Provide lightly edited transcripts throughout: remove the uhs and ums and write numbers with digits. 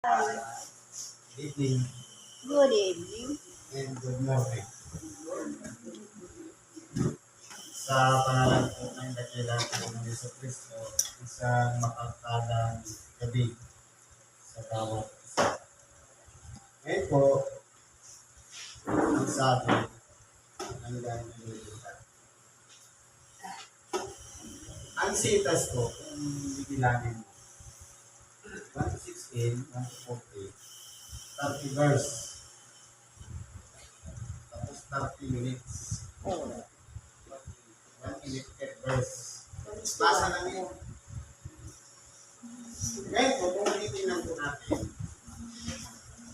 Evening Good evening. and good morning. Sa pangalan po ng dakilang ng Yesu Cristo, isang mapagpalang gabi sa bawat isa. Ngayon po, ang sabi ng ganyan. Ang sitas po, kung bibilangin mo, 1 to 16, 1 to 40, 30 verse, tapos 30 minutes. 1 minute per verse. Basa lang yun. Ngayon po, kung tinitingnan po natin,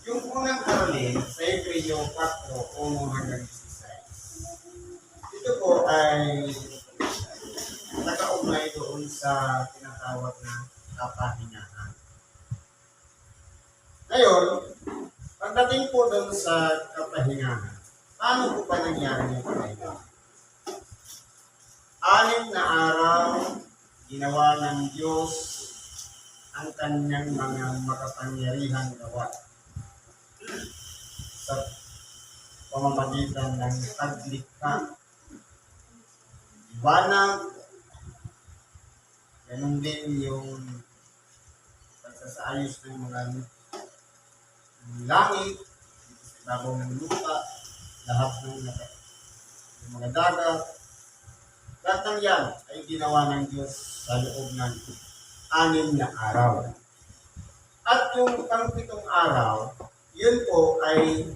yung unang aralin sa Hebreo 4, 1 hanggang 16. Ito po ay nakaugnay doon sa tinatawag na kapahingahan. Ngayon, pagdating po doon sa kapahingahan, paano po ba nangyari yung kapahingahan? 6 na araw, ginawa ng Diyos ang kanyang mga makapangyarihang gawa sa pamamagitan ng paglikha, liwanag, ganun din yung pagsasaayos ng mga langit, sa ibabaw ng lupa, lahat ng mga dagat. Lahat ng yan ay ginawa ng Diyos sa loob ng 6 na araw. At yung pang-7 araw, yun po ay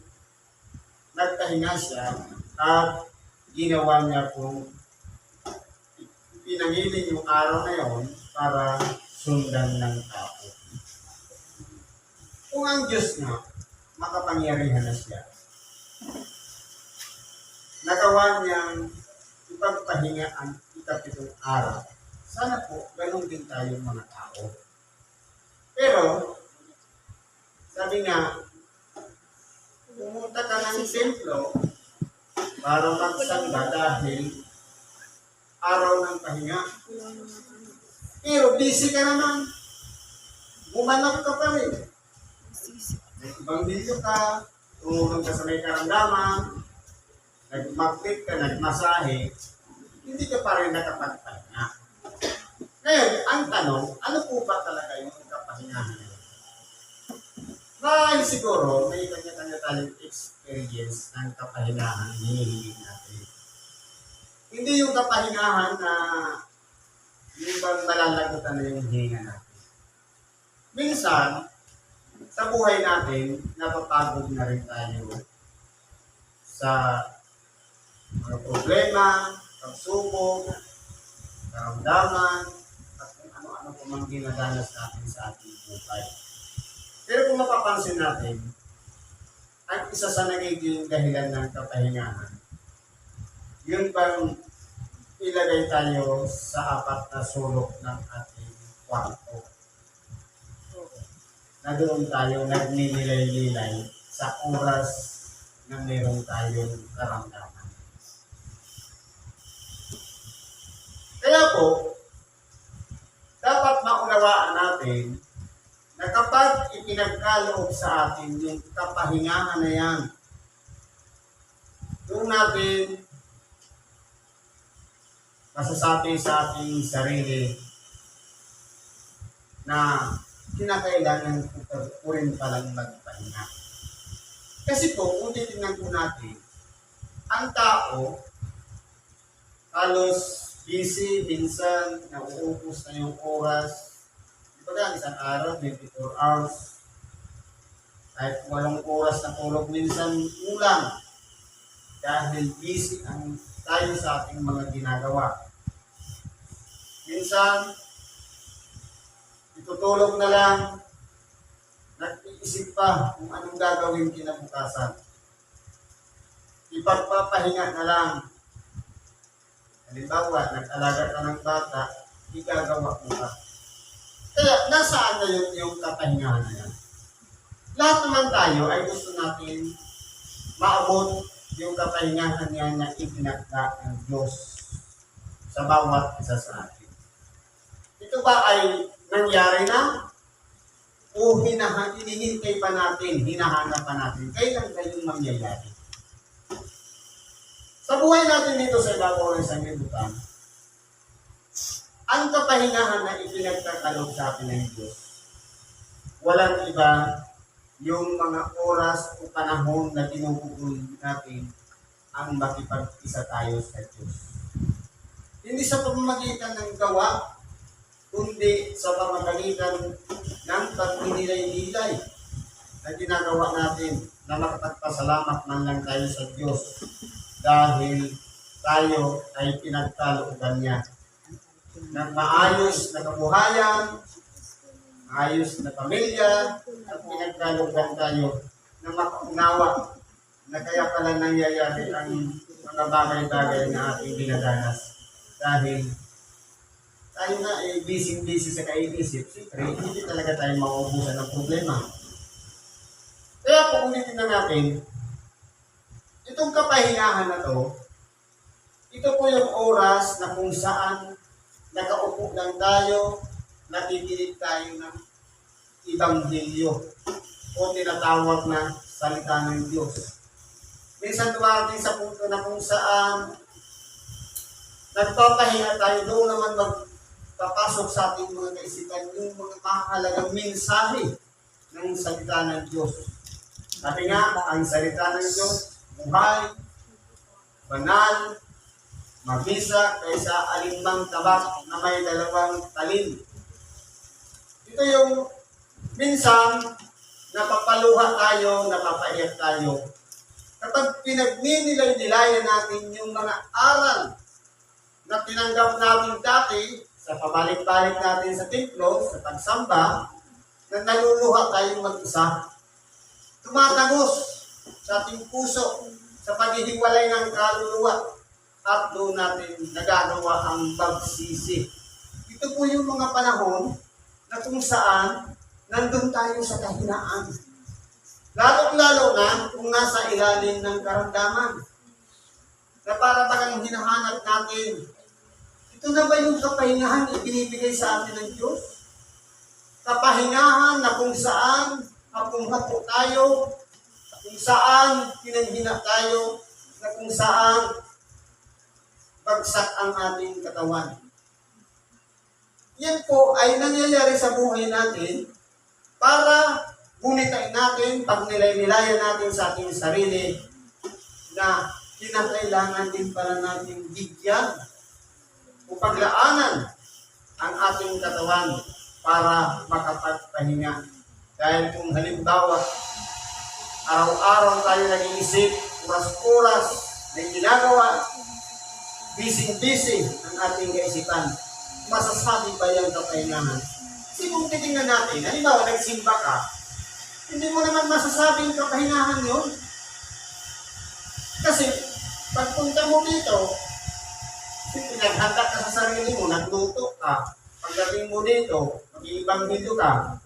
nagpahinga siya at ginawa niya kung pinangilin yung araw na yon para sundan ng tao. Kung ang Diyos nga, makapangyarihan na siya, nagawa niyang ipagpahinga ang 7 araw. Sana po, ganun din tayong mga tao. Pero, sabi nga, pumunta ka ng templo para magsamba dahil araw ng pahinga. Pero busy ka naman. Bumanap ka pa rin. Nag-ibangbilyo ka, tumulong ka sa may karamdaman, nag-magpit ka, nagmasahe, hindi ka pa rin nakapagpahinga. Ngayon, ang tanong, ano po ba talaga yung kapahingahan na yun? Dahil siguro, may kanya-kanya tayong experience ng kapahingahan na hinihiling natin. Hindi yung kapahingahan na yung bang malalagutan na yung hininga natin. Minsan, sa buhay natin, napapagod na rin tayo sa mga problema, pagsubok, karamdaman, at kung ano-ano po mang dinadanas natin sa ating buhay. Pero kung mapapansin natin, ang isa sa nagiging dahilan ng kapahingahan, yun bang ilagay tayo sa 4 na sulok ng ating kwarto. Na doon tayo nagninilay-nilay sa oras na meron tayong karamdaman. Kaya po, dapat maunawaan natin na kapag ipinagkaloob sa atin yung kapahingahan na yan, doon natin masasabi sa ating sarili na kinakailangan ko rin palang magpahinga. Kasi po, kung titignan po natin, ang tao, halos busy, minsan, nauubos na yung oras. Diba isang araw, 24 hours. Kahit 8 oras na tulog, minsan kulang. Dahil busy ang tayo sa ating mga ginagawa. Minsan, itutulog na lang, nag-iisip pa kung anong gagawin kinabukasan. Ipagpapahinga na lang. Halimbawa, nag-alaga ka ng bata, igagawa mo ka. Kaya, nasaan na yun yung kapahingahan na yan? Lahat naman tayo ay gusto natin maabot yung kapahingahan yan na ipinagda ng Diyos sa bawat isa sa atin. Ito ba ay nangyari na? o hinihintay pa natin, hinahanap pa natin, kailan kayong mangyayari? Sa buhay natin dito sa ibabaw ng sanglibutan, ang kapahingahan na ipinagkakalog sa atin ng Diyos, walang iba yung mga oras o panahon na tinutugol natin ang makipag-isa tayo sa Diyos. Hindi sa pamamagitan ng gawa, kundi sa pamamagitan ng pagninilay-nilay na ginagawa natin na makapagpasalamat man lang tayo sa Diyos dahil tayo ay pinagkalooban niya ng maayos na kabuhayan, maayos na pamilya, at pinagkalooban tayo na makaunawa na kaya pala nangyayari ang mga bagay-bagay na ating dinadanas dahil tayo nga ay busy-busy sa kainisip, siyempre, hindi talaga tayo mauubusan ng problema. Kaya kung ulitin na natin, itong kapahingahan na to, ito po yung oras na kung saan nakaupo lang tayo, nakikinig tayo ng Ebanghelyo o tinatawag na salita ng Diyos. Minsan dumarating sa punto na kung saan nagpapahinga tayo, doon naman magpapasok sa ating mga kaisipan yung mga mahalagang mensahe ng salita ng Diyos. Sabi nga, ang salita ng Diyos, buhay, banal, mabisa kaysa alinmang tabak na may dalawang talim. Ito yung minsan napapaluha tayo, napapaiyak tayo. Kapag pinagninilay-nilayan natin yung mga aral na tinanggap natin dati sa pabalik-balik natin sa templo, sa pagsamba, na naluluha tayong mag-isa. Tumatagos sa ating puso sa paghihiwalay ng kaluluwa at doon natin nagagawa ang pagsisi. Ito po yung mga panahon na kung saan nandun tayo sa kahinaan. Lalo-lalo na kung nasa ilalim ng karamdaman na para bagang hinahanap natin. Ito na ba yung kapahingahan na ibinibigay sa atin ng Diyos? Kapahingahan na kung saan hapong-hapo tayo, kung saan pinanghina tayo, na kung saan bagsak ang ating katawan. Yan po ay nangyayari sa buhay natin para gunitain natin, pagnilay-nilayan natin sa ating sarili na kinakailangan din pala natin bigyan o paglaanan ang ating katawan para makapagpahinga. Dahil kung halimbawa, araw-araw tayo nag-iisip, oras-oras na ginagawa, busy-busy ang ating kaisipan, masasabi ba yung kapahingahan? Kasi kung titingnan natin, halimbawa nagsimba ka, hindi mo naman masasabing kapahingahan yun. Kasi pagpunta mo dito, pinaghanda ka sa sarili mo, nagluto ka. Pagdating mo dito, mag-iibanghelyo ka.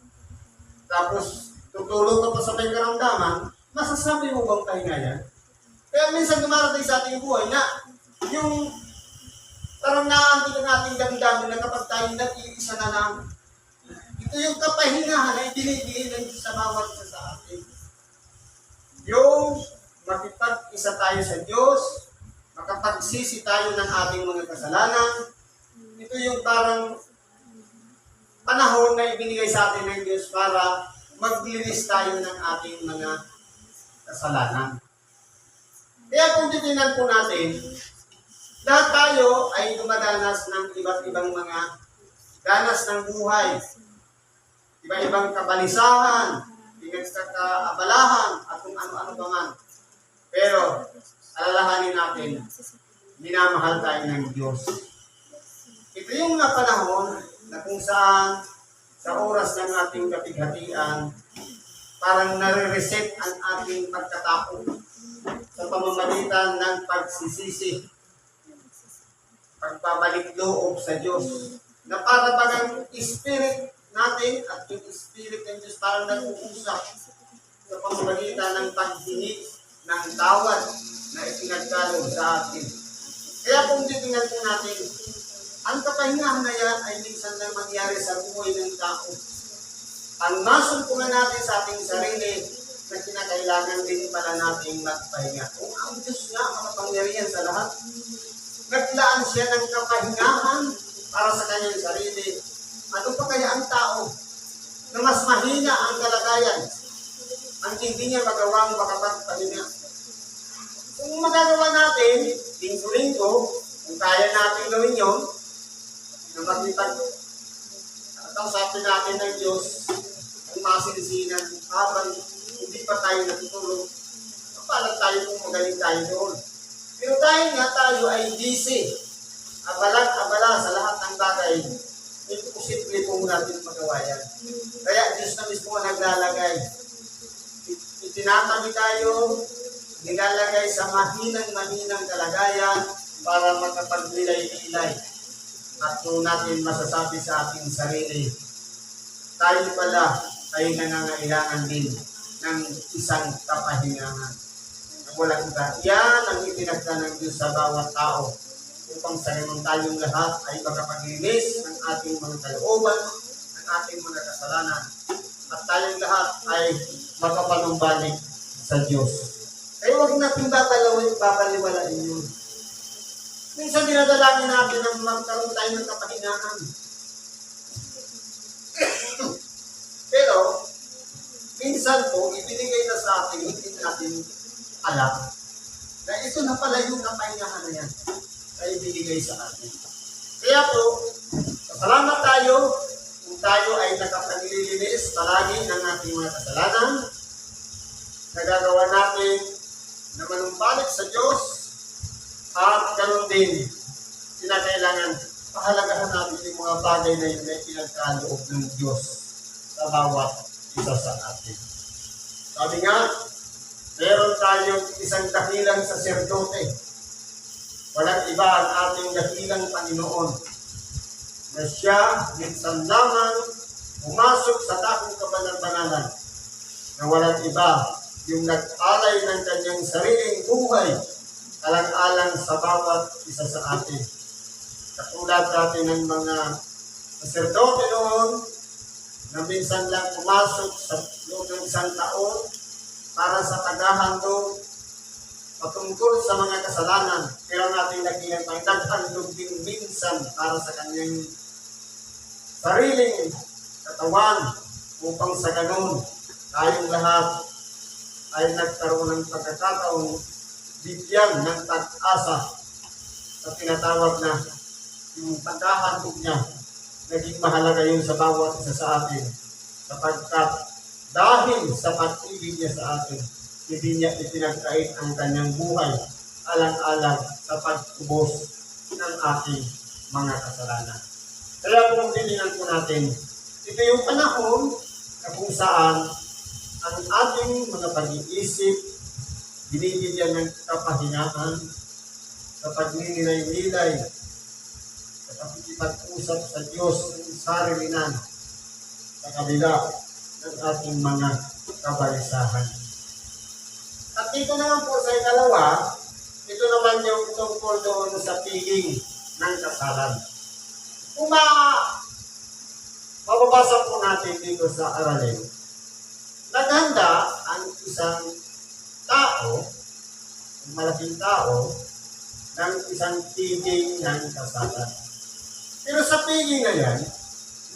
Tapos tutulog ka pa sa may karamdaman, masasabi mo bang pahinga yan? Kaya minsan dumarating sa ating buhay na yung parang naantig ang ating damdamin na kapag tayo nag-iisa na lang, ito yung kapahingahan na ibinibigay ng Diyos sa bawat isa sa atin. Yung makipag-isa tayo sa Diyos, makapagsisi tayo ng ating mga kasalanan, ito yung parang panahon na ibinigay sa atin ng Diyos para maglinis tayo ng ating mga kasalanan. Kaya kung titignan po natin, lahat tayo ay dumadanas ng iba't ibang mga danas ng buhay. Iba-ibang kabalisahan, pinagkakaabalahan, at kung ano-ano pa man. Pero, alalahanin natin, minamahal tayo ng Diyos. Ito yung mga panahon na kung saan sa oras ng ating kapighatian, parang nare-reset ang ating pagkatao sa pamamagitan ng pagsisisi, pagbabalik loob sa Diyos, na para bagang spirit natin at yung spirit ng Diyos parang nag-uusap sa pamamagitan ng paghingi ng tawad na ipinagkaloob sa atin. Kaya kung titingnan po natin, ang kapahingahan na yan ay minsan lang mangyari sa buhay ng tao. ang masumpungan natin sa ating sarili na kinakailangan din pala nating magpahinga. Kung ang Diyos nga makapangyarihan sa lahat, naglaan siya ng kapahingahan para sa kanyang sarili. Ano pa kaya ang tao na mas mahina ang kalagayan ang hindi niya magawang makapagpahinga? Kung magagawa natin, linggo-linggo, kung kaya natin gawin yun, na makipag at ang sabi natin ng Diyos, ang masinsinan, habang hindi pa tayo natutulog, paano tayo kung magaling tayo doon? Pero dahil nga tayo ay busy, abalag-abala sa lahat ng bagay, imposible po natin magawa yan. Kaya Diyos na mismo ang naglalagay. Itinatabi tayo, nilalagay sa mahinang-mahinang kalagayan para makapaglilay-ilay. At kung natin masasabi sa ating sarili, tayo pala ay nangangailangan din ng isang kapahingahan. Walang iba. Yan ang itinagda ng Diyos sa bawat tao upang sa ganun tayong lahat ay makapaglinis ng ating mga kalooban, ng ating mga kasalanan, at tayong lahat ay makapanumbalik sa Diyos. Kaya huwag natin babaliwalain yun. Minsan dinadalangin natin na magkaroon tayo ng kapahingahan. Pero, minsan po, ibinigay na sa atin, hindi natin alam na ito na pala yung kapahingahan na yan na ibinigay sa atin. Kaya po, salamat tayo kung tayo ay nakapaglilinis palagi ng ating mga kasalanan, nagagawa natin na manumbalik sa Diyos, at ganoon din, kinakailangan pahalagahan natin yung mga bagay na yun ay pinagkaloob ng Diyos sa bawat isa sa atin. Sabi nga, meron tayong isang dakilang saserdote. Walang iba ang ating dakilang Panginoon na siya minsan lamang pumasok sa dakong kabanal-banalan na walang iba yung nag-alay ng kanyang sariling buhay alang-alang sa bawat isa sa atin. Katulad natin ng mga saserdote noon na minsan lang pumasok sa loob ng isang taon para sa tagahandog patungkol sa mga kasalanan. Pero ang ating nakilang naghandog din minsan para sa kanyang sariling katawan upang sa ganun tayong lahat ay nagkaroon ng pagkakataon bigyan ng pag-asa na tinatawag na yung pagkahandog niya naging mahalaga yun sa bawat isa sa atin sapagkat dahil sa pag-ibig niya sa atin hindi niya itinagkait ang kanyang buhay alang-alang sa pagtubos ng ating mga kasalanan. Kaya kung titingnan po natin, ito yung panahon na kung saan ang ating mga pag-iisip binibigyan ng kapahingahan sa pagninilay-nilay, sa pakikipag-usap sa Diyos ng sarilinan sa kabila ng ating mga kabalisahan. At dito naman po sa ikalawa, ito naman yung tungkol doon sa piging ng kasalan. Kung mababasa po natin dito sa aralin, naghanda ang isang tao, ang malaking tao, ng isang piging ng kasalan. Pero sa piging na yan,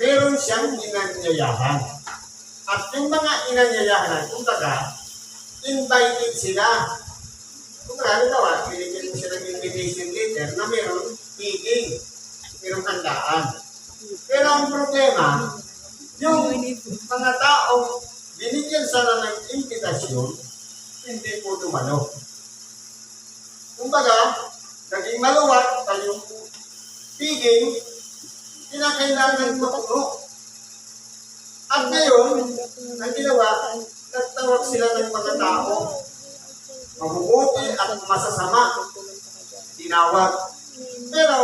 meron siyang inanyayahan. At yung mga inanyayahan, kumbaga, invited sila. Kumbaga, halimbawa, binigyan mo siya ng invitation letter na meron piging, merong handaan. Pero ang problema, yung mga tao, binigyan sana ng invitasyon, hindi po dumalo. Kumbaga, naging maluwat pa yung piging, kinakailangan mapuno. At ngayon, ang ginawa, nagtawag sila ng mga tao, mabubuti at masasama, tinawag. Pero,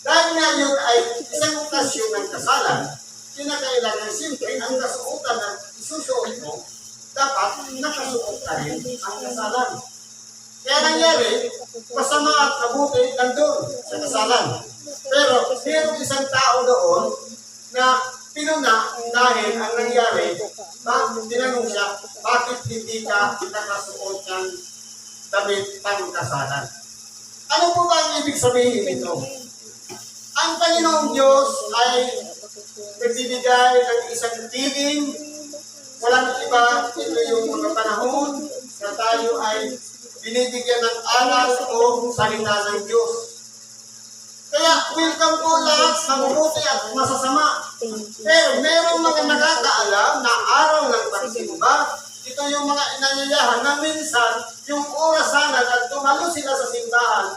dahil nga yun ay isang okasyon ng kasalan, kinakailangan siyempre ang kasuotan ng isusuot mo, dapat nakasuot ka rin ang kasalan. Kaya nangyari, masama at mabuti nandun sa kasalan. Pero mayroong isang tao doon na pinuna dahil ang nangyari, tinanong siya, bakit hindi ka nakasuot ng damit pangkasalan? Ano po ba ang ibig sabihin nito? Ang Panginoong Diyos ay nagbibigay ng isang tiling. Walang iba, ito yung mga panahon na tayo ay binibigyan ng aral o salita ng Diyos. Kaya welcome po lahat, mabubuti at masasama. Pero merong mga nakakaalam na araw ng pagsimba, ito yung mga inanyayahan na minsan yung oras sana na tumalo sila sa simbahan,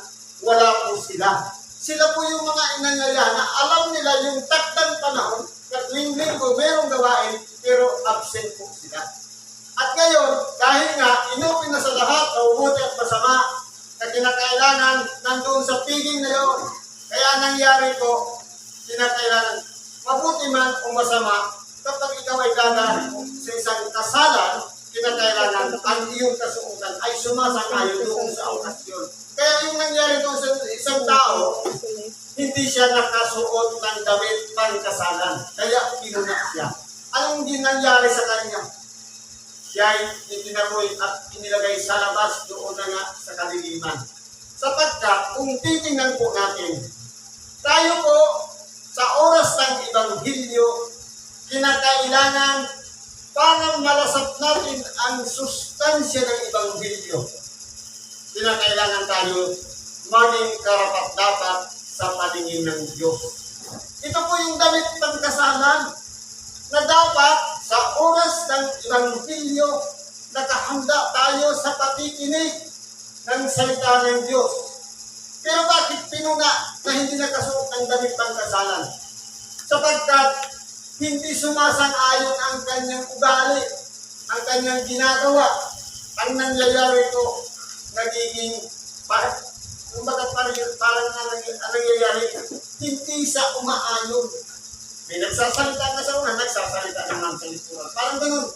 wala po sila. Sila po yung mga inanyayahan na alam nila yung takdang panahon at linggo merong gawain pero absent po sila. At ngayon, dahil nga inupin na sa lahat na umuti at masama na kinakailangan nandoon sa piging na yun, kaya nangyari po, kinakailangan mabuti man o masama, kapag ikaw ay dadaan sa isang kasalan, kinakailangan ang iyong kasuotan ay sumasang-ayon doon sa okasyon. Kaya yung nangyari doon sa isang tao, hindi siya nakasuot ng damit pangkasalan. Kaya pinuna siya. Anong nangyari sa kanya? Siya ay itinaboy at inilagay sa labas doon na nga sa kadiliman. Sapagkat kung titingnan po natin, tayo po sa oras ng Ebanghelyo, kinakailangan para malasap natin ang sustansya ng Ebanghelyo. Kinakailangan tayo maging karapat-dapat sa paningin ng Diyos. Ito po yung damit pangkasalan na dapat sa oras ng Ebanghelyo nakahanda tayo sa pakikinig ng salita ng Diyos. Pero bakit pinuna na hindi nakasuot ng damit pangkasalan? Sapagkat hindi sumasang-ayon ang kanyang ugali, ang kanyang ginagawa. Ang nangyayari ito, nagiging parang nangyayari, hindi sa umaayon. May nagsasalita na sa una, nagsasalita naman sa likuran. Parang ganun.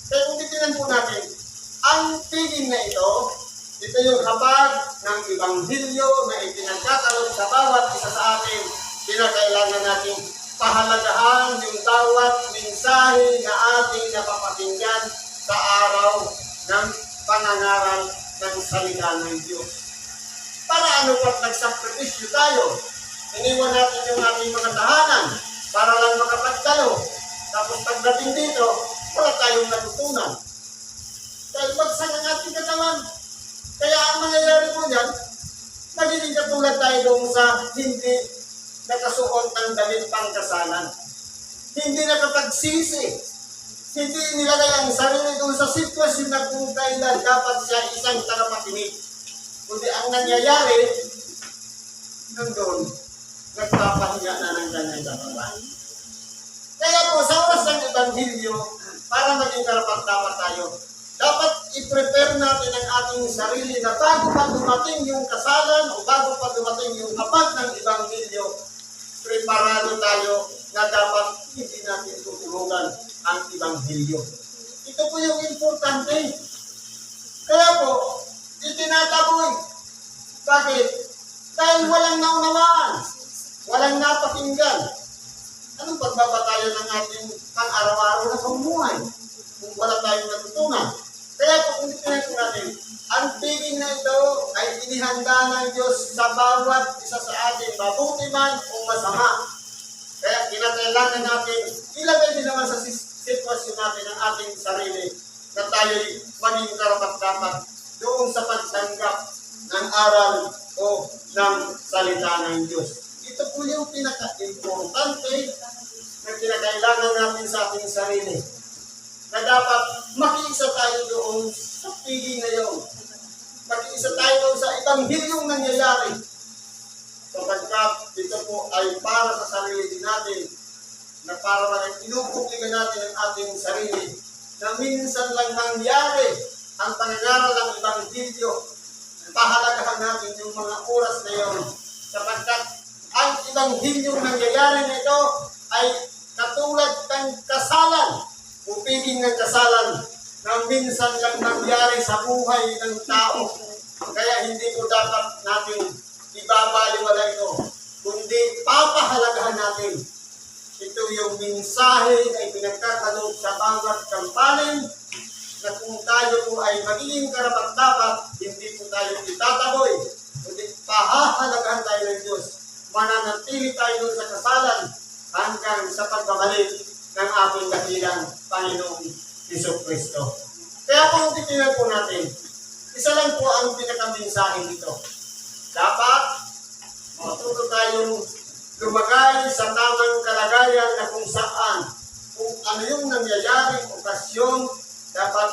Kaya kung titinan po natin, ang tiging na ito yung habag ng Ebanghelyo na ipinagkakaroon sa bawat isa sa atin. Kinakailangan natin pahalagahan yung bawat mensahe na ating napapakinggan sa araw ng pangangaral ng salita ng Diyos. Para ano pa't nagsakripisyo tayo? Iniwan natin yung ating mga tahanan para lang makapagtalo. Tapos pagdating dito, wala tayong natutunan. Dahil bagsak ang ating katawan. Kaya ang mangyayari po dyan, magiging katulad tayo doon sa hindi nakasuot ng damit pangkasalan. Hindi nakapagsisi. Hindi nilagay ang sarili doon sa sitwasyon na kung kailan dapat siya isang tagapakinig. Kundi ang nangyayari, nandun, nagpapahinga na ng kanyang katawan. Kaya po, sa oras ng Ebanghelyo, para maging karapat-dapat tayo, dapat i-prepare natin ang ating sarili na bago pa dumating yung kasalan o bago pa dumating yung habag ng Ebanghelyo, preparado tayo na dapat hindi natin tutulugan ang Ebanghelyo. Ito po yung importante. Kaya po, itinataboy. Bakit? Dahil walang naunawaan, walang napakinggan. Anong pagbabatayan ng ating pang-araw-araw na pamumuhay kung wala tayong natutunan? Kaya po kung titignan natin, ang tiging na ito ay inihanda ng Diyos sa bawat isa sa atin, mabuti man o masama. Kaya kinakailangan natin, ilagay din naman sa sitwasyon natin ang ating sarili na tayo'y maging karapat-dapat doon sa pagtanggap ng aral o ng salita ng Diyos. Ito po yung pinaka-importante na kinakailangan natin sa ating sarili. Na dapat makiisa tayo doon sa piging na yun. Makiisa tayo doon sa Ebanghelyong nangyayari. Sapagkat ito po ay para sa sarili din natin na para inuubligan natin ang ating sarili na minsan lang mangyari ang panangaral ng Ebanghelyo. Pahalagahan natin yung mga oras na yun. Sapagkat ang Ebanghelyong nangyayari na ito ay katulad ng kasalan o piging ng kasalan na minsan lang nangyari sa buhay ng tao. Kaya hindi po dapat natin ibabaliwala ito, kundi papahalagahan natin ito yung mensahe ay pinagkakaloob sa bawat kampanin na kung tayo po ay magiging karapat-dapat, hindi po tayo itataboy, kundi pahahalagahan tayo ng Diyos. Mananatili tayo doon sa kasalan hanggang sa pagbabalik ng ating dakilang Panginoong Jesucristo. Kaya kung titingnan po natin, isa lang po ang pinakamensahe dito. Dapat matuto tayong lumagay sa tamang kalagayan na kung saan, kung ano yung nangyayaring okasyon, dapat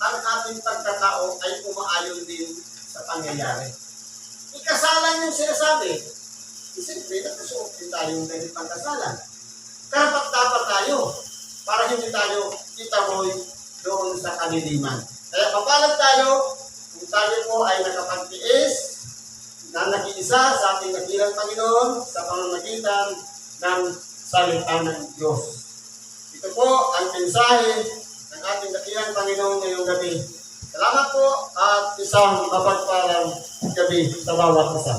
ang ating pagkatao ay umaayon din sa pangyayari. Ikasalan yung sinasabi. Siyempre, nakasuot din tayong ganit pagkasalan. Karapat-dapat tayo para hindi tayo itamoy doon sa kaniliman. Kaya mapalad tayo kung tayo po ay nakapagtiis na nag-iisa sa ating dakilang Panginoon sa pamamagitan ng salita ng Diyos. Ito po ang mensahe ng ating dakilang Panginoon ngayong gabi. Salamat po at isang mapagpalang gabi sa bawat isa.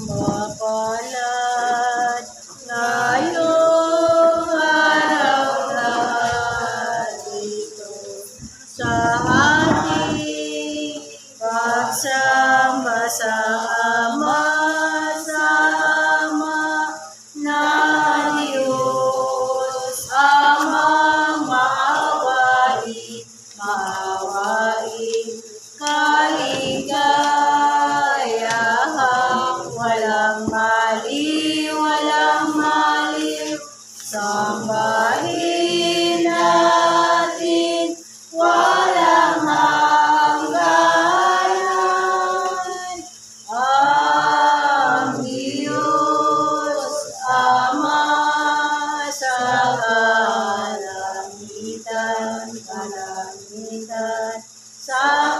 Mapalad ngayong araw na ito sa ating pagsama-sama na Diyos Amang maawain, kaligayahang walang maliw, sambahin natin walang hangganan. Ang Diyos Ama sa kalangitan, sa